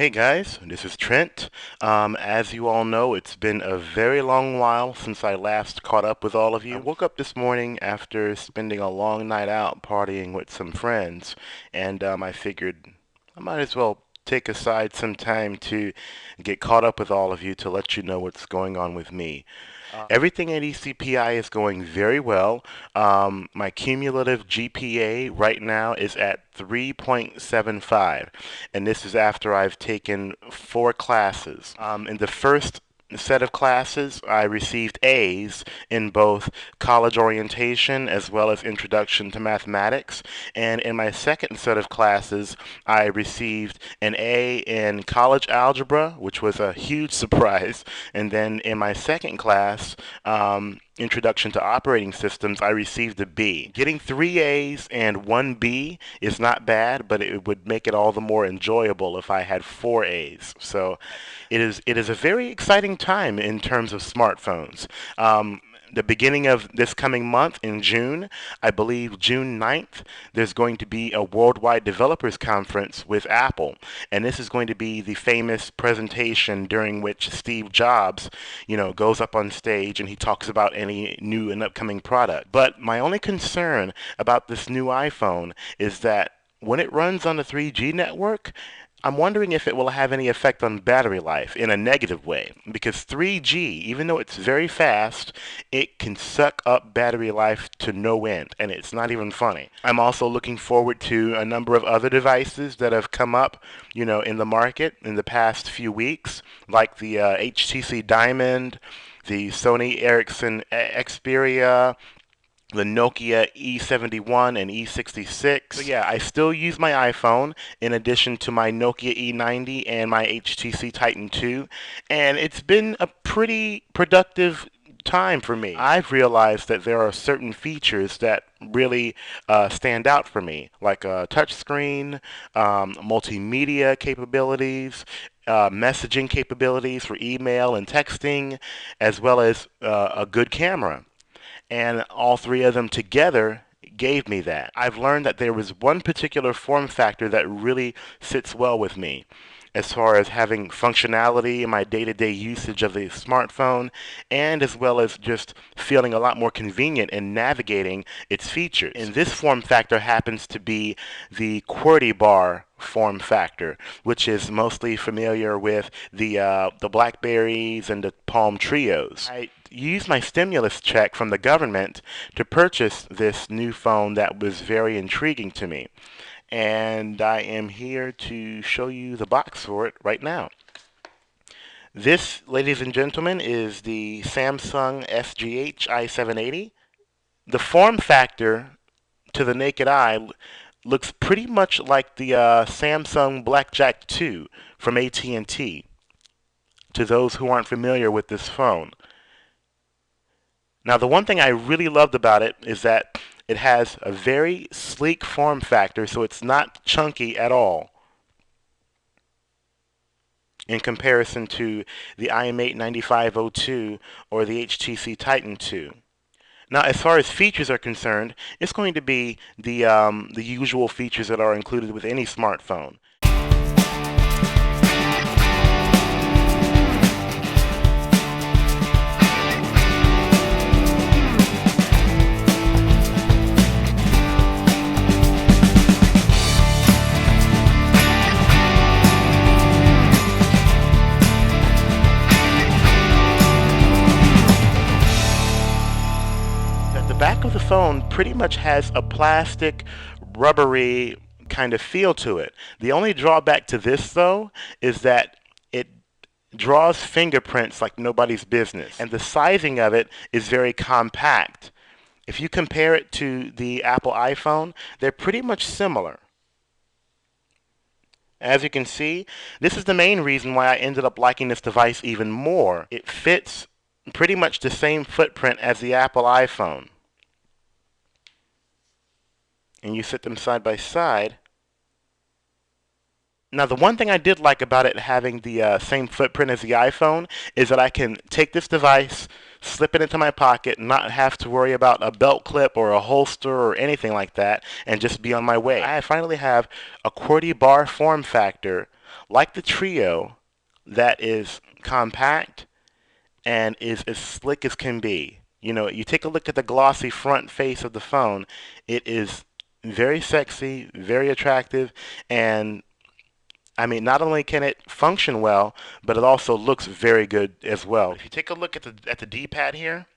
Hey guys, this is Trent. As you all know, it's been a very long while since I last caught up with all of you. I woke up this morning after spending a long night out partying with some friends, and I figured I might as well take aside some time to get caught up with all of you to let you know what's going on with me. Everything at ECPI is going very well. My cumulative GPA right now is at 3.75, and this is after I've taken 4 classes. In the first set of classes, I received A's in both college orientation as well as introduction to mathematics. And in my second set of classes, I received an A in college algebra, which was a huge surprise. And then in my second class, Introduction to Operating Systems, I received a B. Getting 3 A's and 1 B is not bad, but it would make it all the more enjoyable if I had 4 A's. So it is a very exciting time in terms of smartphones. The beginning of this coming month in June, I believe June 9th, there's going to be a worldwide developers conference with Apple. And this is going to be the famous presentation during which Steve Jobs, goes up on stage and he talks about any new and upcoming product. But my only concern about this new iPhone is that when it runs on the 3G network, I'm wondering if it will have any effect on battery life in a negative way, because 3G, even though it's very fast, it can suck up battery life to no end, and it's not even funny. I'm also looking forward to a number of other devices that have come up, in the market in the past few weeks, like the HTC Diamond, the Sony Ericsson Xperia, the Nokia E71 and E66. So yeah, I still use my iPhone in addition to my Nokia E90 and my HTC Titan 2, and it's been a pretty productive time for me. I've realized that there are certain features that really stand out for me, like a touchscreen, multimedia capabilities, messaging capabilities for email and texting, as well as a good camera, and all three of them together gave me that. I've learned that there was one particular form factor that really sits well with me as far as having functionality in my day-to-day usage of the smartphone, and as well as just feeling a lot more convenient in navigating its features. And this form factor happens to be the QWERTY bar form factor, which is mostly familiar with the Blackberries and the Palm Trios. I used my stimulus check from the government to purchase this new phone that was very intriguing to me, and I am here to show you the box for it right now. This, ladies and gentlemen, is the Samsung SGH i780. The form factor to the naked eye looks pretty much like the Samsung Blackjack 2 from AT&T, to those who aren't familiar with this phone. Now, the one thing I really loved about it is that it has a very sleek form factor, so it's not chunky at all in comparison to the IM8 9502 or the HTC Titan 2. Now, as far as features are concerned, it's going to be the usual features that are included with any smartphone. The back of the phone pretty much has a plastic, rubbery kind of feel to it. The only drawback to this, though, is that it draws fingerprints like nobody's business, and the sizing of it is very compact. If you compare it to the Apple iPhone, they're pretty much similar. As you can see, this is the main reason why I ended up liking this device even more. It fits pretty much the same footprint as the Apple iPhone. And you sit them side by side. Now, the one thing I did like about it having the same footprint as the iPhone is that I can take this device, slip it into my pocket, not have to worry about a belt clip or a holster or anything like that, and just be on my way. I finally have a QWERTY bar form factor like the Trio, that is compact and is as slick as can be. You know, you take a look at the glossy front face of the phone, it is very sexy, very attractive, and I mean, not only can it function well, but it also looks very good as well. If you take a look at the D-pad here,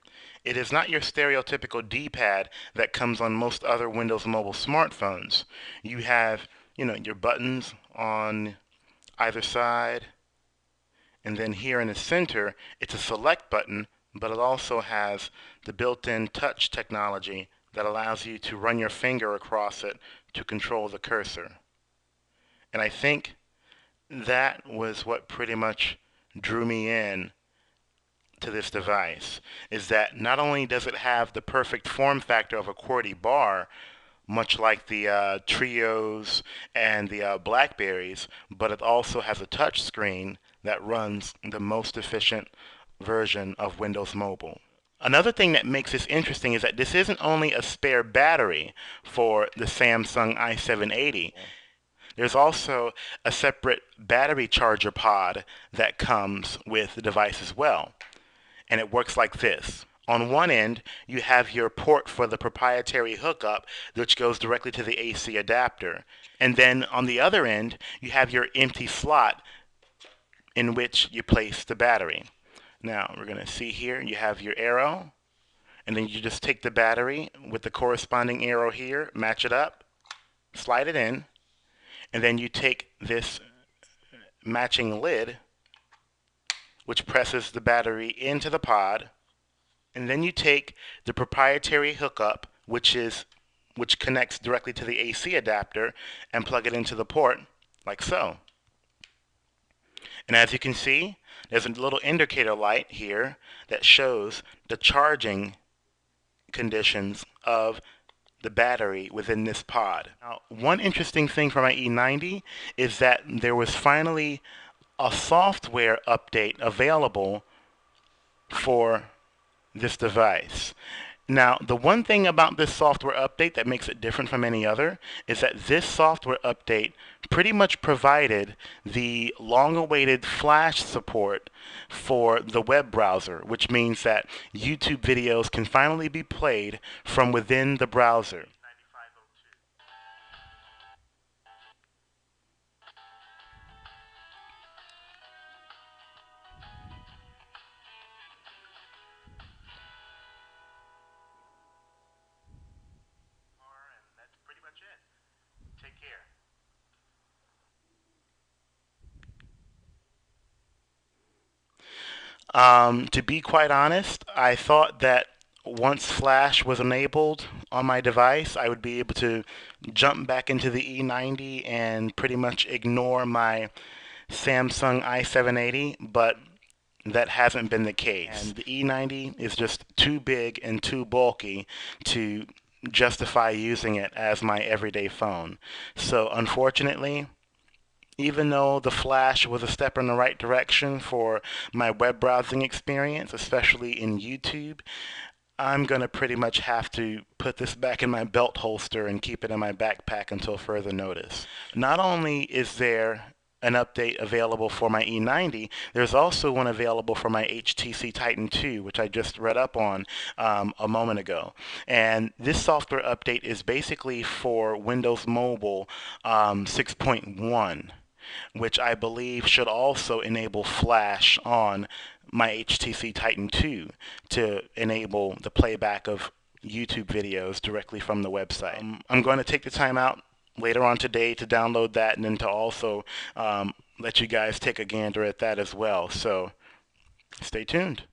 it is not your stereotypical D-pad that comes on most other Windows Mobile smartphones. You have, you know, your buttons on either side, and then here in the center, it's a select button, but it also has the built-in touch technology that allows you to run your finger across it to control the cursor. And I think that was what pretty much drew me in to this device, is that not only does it have the perfect form factor of a QWERTY bar, much like the Trios and the Blackberries, but it also has a touch screen that runs the most efficient version of Windows Mobile. Another thing that makes this interesting is that this isn't only a spare battery for the Samsung i780. There's also a separate battery charger pod that comes with the device as well. And it works like this. On one end, you have your port for the proprietary hookup, which goes directly to the AC adapter. And then on the other end, you have your empty slot in which you place the battery. Now, we're going to see here, you have your arrow, and then you just take the battery with the corresponding arrow here, match it up, slide it in, and then you take this matching lid, which presses the battery into the pod, and then you take the proprietary hookup, which connects directly to the AC adapter, and plug it into the port, like so. And as you can see, there's a little indicator light here that shows the charging conditions of the battery within this pod. Now, one interesting thing for my E90 is that there was finally a software update available for this device. Now, the one thing about this software update that makes it different from any other is that this software update pretty much provided the long-awaited Flash support for the web browser, which means that YouTube videos can finally be played from within the browser. And that's pretty much it. Take care. To be quite honest, I thought that once Flash was enabled on my device, I would be able to jump back into the E90 and pretty much ignore my Samsung i780, but that hasn't been the case. And the E90 is just too big and too bulky to justify using it as my everyday phone. So unfortunately, even though the Flash was a step in the right direction for my web browsing experience, especially in YouTube, I'm going to pretty much have to put this back in my belt holster and keep it in my backpack until further notice. Not only is there an update available for my E90, there's also one available for my HTC Titan 2, which I just read up on a moment ago. And this software update is basically for Windows Mobile 6.1, which I believe should also enable Flash on my HTC Titan 2 to enable the playback of YouTube videos directly from the website. I'm going to take the time out later on today to download that and then to also let you guys take a gander at that as well. So stay tuned.